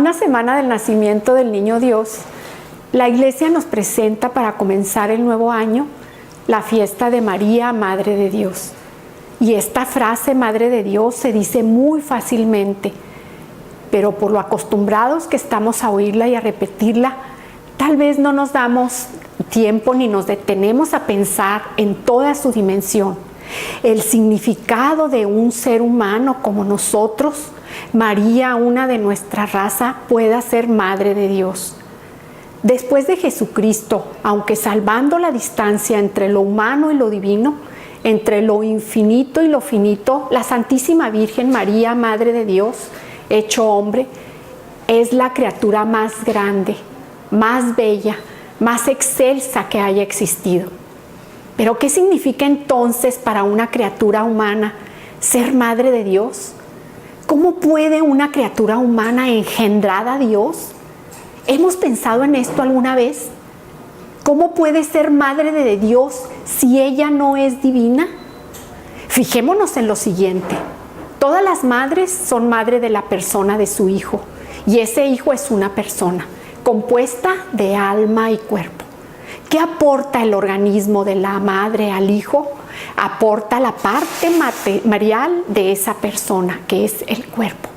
una semana del nacimiento del Niño Dios, la Iglesia nos presenta para comenzar el nuevo año la fiesta de María, Madre de Dios. Y esta frase, Madre de Dios, se dice muy fácilmente, pero por lo acostumbrados que estamos a oírla y a repetirla, tal vez no nos damos tiempo ni nos detenemos a pensar en toda su dimensión. El significado de un ser humano como nosotros, María, una de nuestra raza, pueda ser Madre de Dios. Después de Jesucristo, aunque salvando la distancia entre lo humano y lo divino, entre lo infinito y lo finito, la Santísima Virgen María, Madre de Dios, hecho hombre, es la criatura más grande, más bella, más excelsa que haya existido. Pero ¿qué significa entonces para una criatura humana ser Madre de Dios? ¿Cómo puede una criatura humana engendrar a Dios? ¿Hemos pensado en esto alguna vez? ¿Cómo puede ser Madre de Dios si ella no es divina? Fijémonos en lo siguiente. Todas las madres son madre de la persona de su hijo, y ese hijo es una persona compuesta de alma y cuerpo. ¿Qué aporta el organismo de la madre al hijo? Aporta la parte material de esa persona, que es el cuerpo.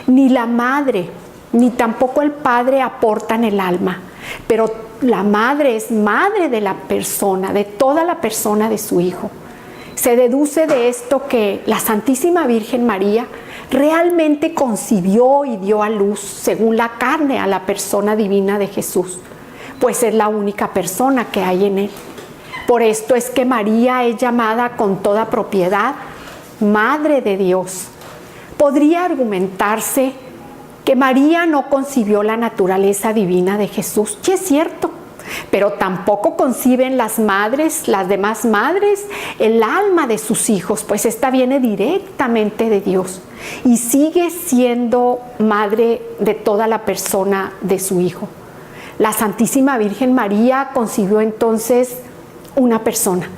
Ni la madre ni tampoco el padre aportan el alma, pero la madre es madre de la persona, de toda la persona de su hijo. Se deduce de esto que la Santísima Virgen María realmente concibió y dio a luz, según la carne, a la persona divina de Jesús, pues es la única persona que hay en él. Por esto es que María es llamada con toda propiedad Madre de Dios. Podría argumentarse que María no concibió la naturaleza divina de Jesús, y es cierto, pero tampoco conciben las demás madres, el alma de sus hijos, pues esta viene directamente de Dios y sigue siendo madre de toda la persona de su hijo. La Santísima Virgen María concibió entonces una persona.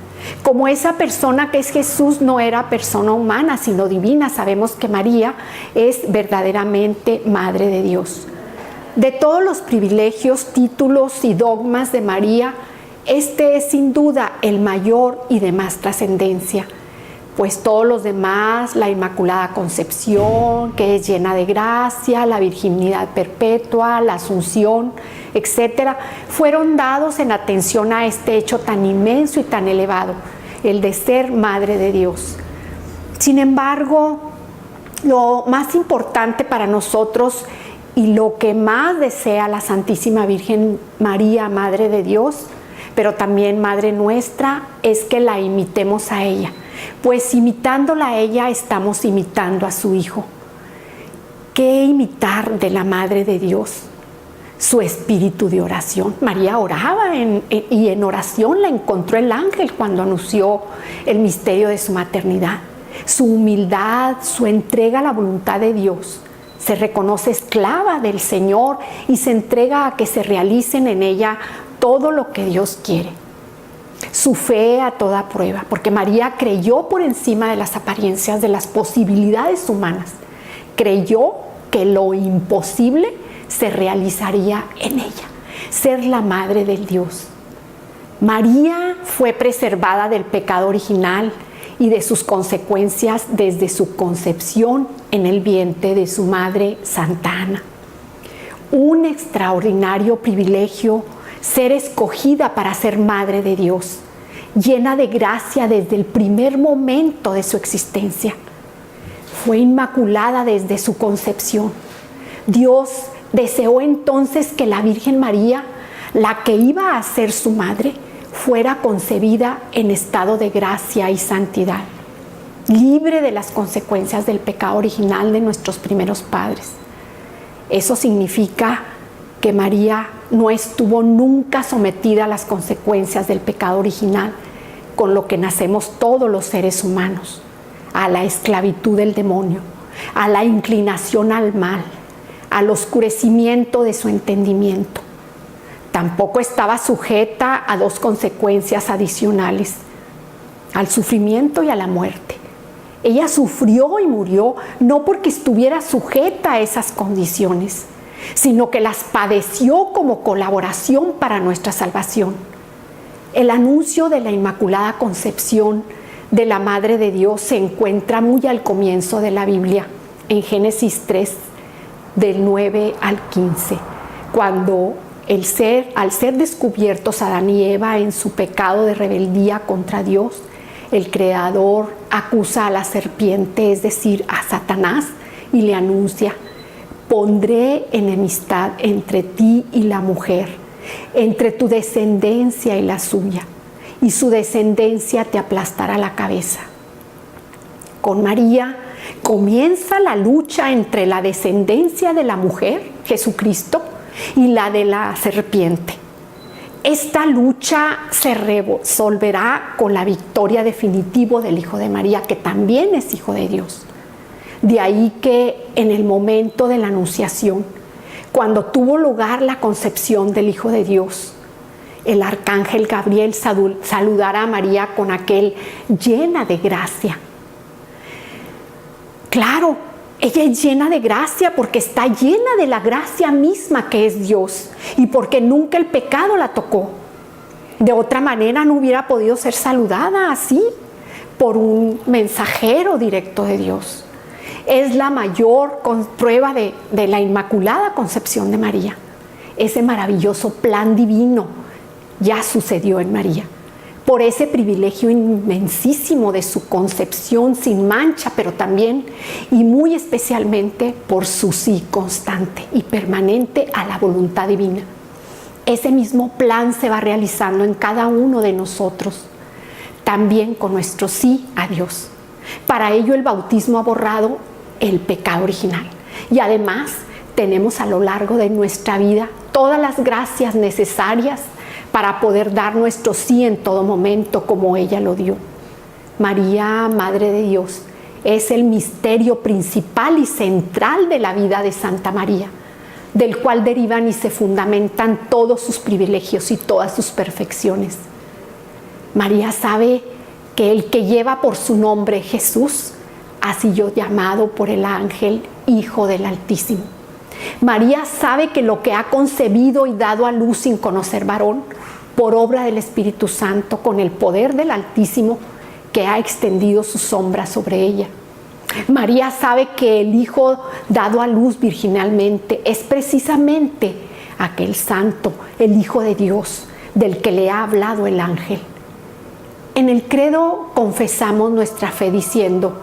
Como esa persona que es Jesús no era persona humana, sino divina, sabemos que María es verdaderamente Madre de Dios. De todos los privilegios, títulos y dogmas de María, este es sin duda el mayor y de más trascendencia, pues todos los demás, la Inmaculada Concepción, que es llena de gracia, la virginidad perpetua, la Asunción, etcétera, fueron dados en atención a este hecho tan inmenso y tan elevado, el de ser Madre de Dios. Sin embargo, lo más importante para nosotros y lo que más desea la Santísima Virgen María, Madre de Dios, pero también Madre nuestra, es que la imitemos a ella, pues imitándola a ella estamos imitando a su Hijo. ¿Qué imitar de la Madre de Dios? Su espíritu de oración. María oraba y en oración la encontró el ángel cuando anunció el misterio de su maternidad. Su humildad, su entrega a la voluntad de Dios. Se reconoce esclava del Señor y se entrega a que se realicen en ella todo lo que Dios quiere. Su fe a toda prueba, porque María creyó por encima de las apariencias, de las posibilidades humanas. Creyó que lo imposible se realizaría en ella, ser la Madre del Dios. María fue preservada del pecado original y de sus consecuencias desde su concepción en el vientre de su madre Santa Ana. Un extraordinario privilegio ser escogida para ser Madre de Dios, llena de gracia desde el primer momento de su existencia. Fue inmaculada desde su concepción. Dios deseó entonces que la Virgen María, la que iba a ser su madre, fuera concebida en estado de gracia y santidad, libre de las consecuencias del pecado original de nuestros primeros padres. Eso significa que María no estuvo nunca sometida a las consecuencias del pecado original, con lo que nacemos todos los seres humanos, a la esclavitud del demonio, a la inclinación al mal, al oscurecimiento de su entendimiento. Tampoco estaba sujeta a dos consecuencias adicionales, al sufrimiento y a la muerte. Ella sufrió y murió no porque estuviera sujeta a esas condiciones, sino que las padeció como colaboración para nuestra salvación. El anuncio de la Inmaculada Concepción de la Madre de Dios se encuentra muy al comienzo de la Biblia, en Génesis 3, del 9 al 15, cuando al ser descubiertos Adán y Eva en su pecado de rebeldía contra Dios, el Creador acusa a la serpiente, es decir, a Satanás, y le anuncia: pondré enemistad entre ti y la mujer, entre tu descendencia y la suya, y su descendencia te aplastará la cabeza. Con María comienza la lucha entre la descendencia de la mujer, Jesucristo, y la de la serpiente. Esta lucha se resolverá con la victoria definitiva del Hijo de María, que también es Hijo de Dios. De ahí que en el momento de la Anunciación, cuando tuvo lugar la concepción del Hijo de Dios, el arcángel Gabriel saludará a María con aquel: llena de gracia. Claro, ella es llena de gracia porque está llena de la gracia misma que es Dios y porque nunca el pecado la tocó. De otra manera no hubiera podido ser saludada así por un mensajero directo de Dios. Es la mayor prueba de la Inmaculada Concepción de María. Ese maravilloso plan divino ya sucedió en María, por ese privilegio inmensísimo de su concepción sin mancha, pero también y muy especialmente por su sí constante y permanente a la voluntad divina. Ese mismo plan se va realizando en cada uno de nosotros, también con nuestro sí a Dios. Para ello el bautismo ha borrado el pecado original y además tenemos a lo largo de nuestra vida todas las gracias necesarias para poder dar nuestro sí en todo momento como ella lo dio. María, Madre de Dios, es el misterio principal y central de la vida de Santa María, del cual derivan y se fundamentan todos sus privilegios y todas sus perfecciones. María sabe que el que lleva por su nombre Jesús ha sido llamado por el ángel Hijo del Altísimo. María sabe que lo que ha concebido y dado a luz sin conocer varón, por obra del Espíritu Santo, con el poder del Altísimo que ha extendido su sombra sobre ella. María sabe que el Hijo dado a luz virginalmente es precisamente aquel santo, el Hijo de Dios, del que le ha hablado el ángel. En el credo confesamos nuestra fe diciendo: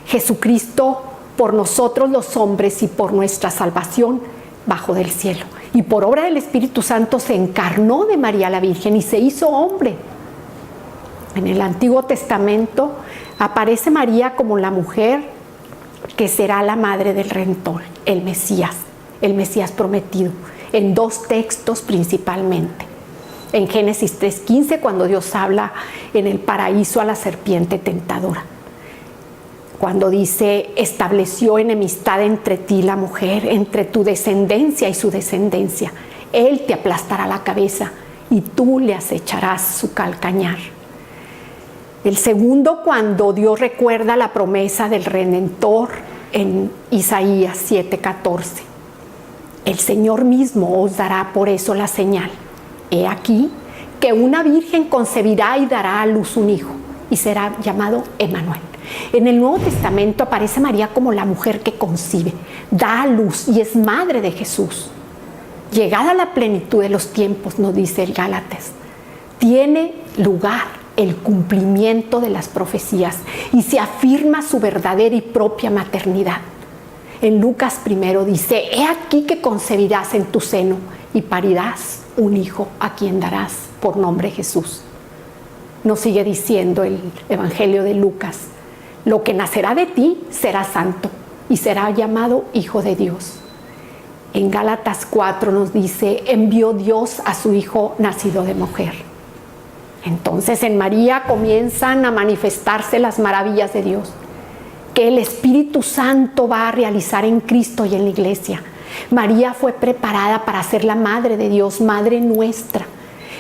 Jesucristo, por nosotros los hombres y por nuestra salvación, bajó del cielo, y por obra del Espíritu Santo se encarnó de María la Virgen y se hizo hombre. En el Antiguo Testamento aparece María como la mujer que será la madre del Redentor, el Mesías prometido, en dos textos principalmente. En Génesis 3:15, cuando Dios habla en el paraíso a la serpiente tentadora, cuando dice: estableció enemistad entre ti y la mujer, entre tu descendencia y su descendencia. Él te aplastará la cabeza y tú le acecharás su calcañar. El segundo, cuando Dios recuerda la promesa del Redentor en Isaías 7:14. El Señor mismo os dará por eso la señal. He aquí que una virgen concebirá y dará a luz un hijo, y será llamado Emmanuel. En el Nuevo Testamento aparece María como la mujer que concibe, da a luz y es madre de Jesús. Llegada la plenitud de los tiempos, nos dice el Gálatas, tiene lugar el cumplimiento de las profecías y se afirma su verdadera y propia maternidad. En Lucas 1 dice: he aquí que concebirás en tu seno y parirás un hijo a quien darás por nombre Jesús. Nos sigue diciendo el Evangelio de Lucas: lo que nacerá de ti será santo y será llamado Hijo de Dios. En Gálatas 4 nos dice: envió Dios a su Hijo nacido de mujer. Entonces en María comienzan a manifestarse las maravillas de Dios, que el Espíritu Santo va a realizar en Cristo y en la Iglesia. María fue preparada para ser la Madre de Dios, Madre nuestra.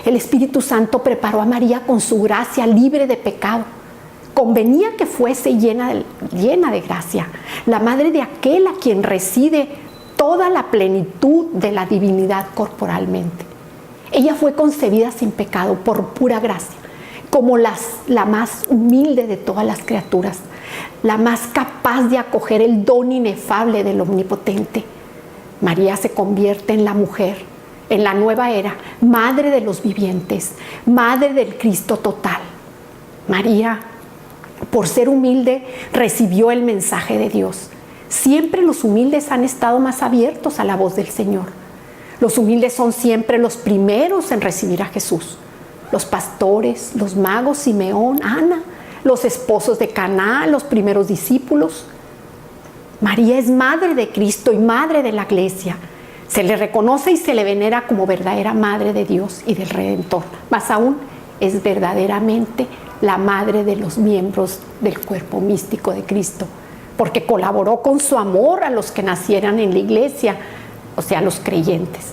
El Espíritu Santo preparó a María con su gracia, libre de pecado. Convenía que fuese llena de gracia, la madre de aquel a quien reside toda la plenitud de la divinidad corporalmente. Ella fue concebida sin pecado por pura gracia, como la más humilde de todas las criaturas, la más capaz de acoger el don inefable del Omnipotente. María se convierte en la mujer, en la nueva era, madre de los vivientes, madre del Cristo total. María, por ser humilde, recibió el mensaje de Dios. Siempre los humildes han estado más abiertos a la voz del Señor. Los humildes son siempre los primeros en recibir a Jesús. Los pastores, los magos, Simeón, Ana, los esposos de Caná, los primeros discípulos. María es madre de Cristo y madre de la Iglesia. Se le reconoce y se le venera como verdadera madre de Dios y del Redentor. Más aún, es verdaderamente la madre de los miembros del cuerpo místico de Cristo, porque colaboró con su amor a los que nacieran en la Iglesia, o sea, a los creyentes.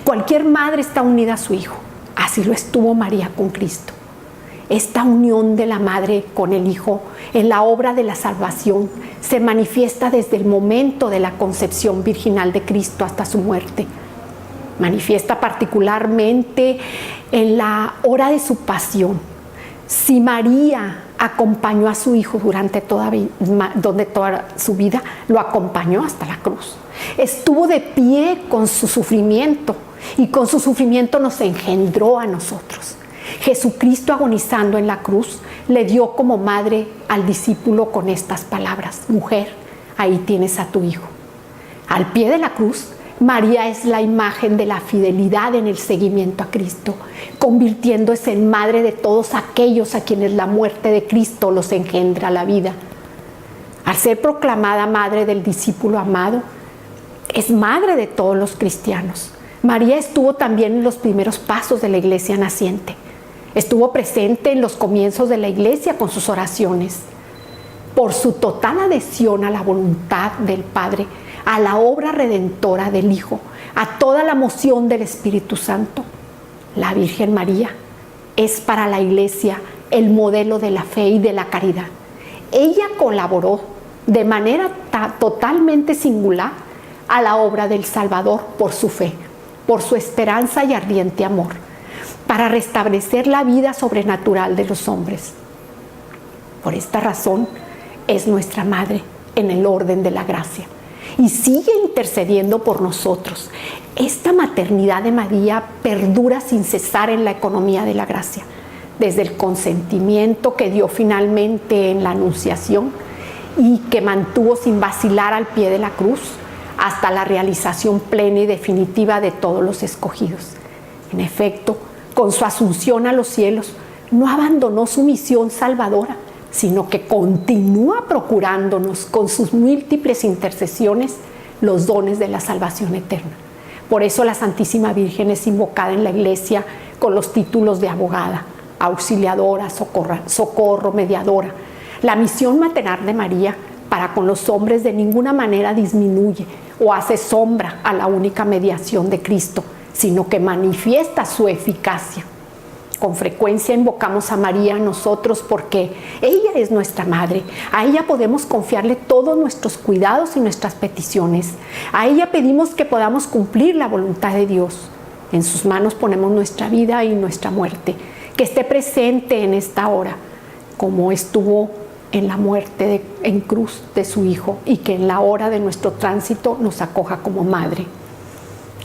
Cualquier madre está unida a su hijo. Así lo estuvo María con Cristo. Esta unión de la madre con el hijo en la obra de la salvación se manifiesta desde el momento de la concepción virginal de Cristo hasta su muerte. Manifiesta particularmente en la hora de su pasión. Si María acompañó a su hijo durante toda su vida, lo acompañó hasta la cruz. Estuvo de pie con su sufrimiento y con su sufrimiento nos engendró a nosotros. Jesucristo, agonizando en la cruz, le dio como madre al discípulo con estas palabras: mujer, ahí tienes a tu hijo. Al pie de la cruz, María es la imagen de la fidelidad en el seguimiento a Cristo, convirtiéndose en madre de todos aquellos a quienes la muerte de Cristo los engendra la vida. Al ser proclamada madre del discípulo amado, es madre de todos los cristianos. María estuvo también en los primeros pasos de la iglesia naciente. Estuvo presente en los comienzos de la iglesia con sus oraciones. Por su total adhesión a la voluntad del Padre, a la obra redentora del Hijo, a toda la moción del Espíritu Santo, la Virgen María es para la iglesia el modelo de la fe y de la caridad. Ella colaboró de manera totalmente singular a la obra del Salvador por su fe, por su esperanza y ardiente amor, para restablecer la vida sobrenatural de los hombres. Por esta razón es nuestra Madre en el orden de la gracia y sigue intercediendo por nosotros. Esta maternidad de María perdura sin cesar en la economía de la gracia, desde el consentimiento que dio finalmente en la Anunciación y que mantuvo sin vacilar al pie de la cruz, hasta la realización plena y definitiva de todos los escogidos. En efecto, con su asunción a los cielos, no abandonó su misión salvadora, sino que continúa procurándonos con sus múltiples intercesiones los dones de la salvación eterna. Por eso la Santísima Virgen es invocada en la Iglesia con los títulos de abogada, auxiliadora, socorro, mediadora. La misión maternal de María para con los hombres de ninguna manera disminuye o hace sombra a la única mediación de Cristo, sino que manifiesta su eficacia. Con frecuencia invocamos a María nosotros porque ella es nuestra madre. A ella podemos confiarle todos nuestros cuidados y nuestras peticiones. A ella pedimos que podamos cumplir la voluntad de Dios. En sus manos ponemos nuestra vida y nuestra muerte. Que esté presente en esta hora, como estuvo en la muerte en cruz de su Hijo, y que en la hora de nuestro tránsito nos acoja como madre.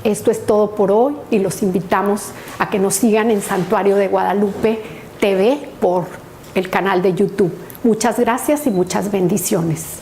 Esto es todo por hoy y los invitamos a que nos sigan en Santuario de Guadalupe TV por el canal de YouTube. Muchas gracias y muchas bendiciones.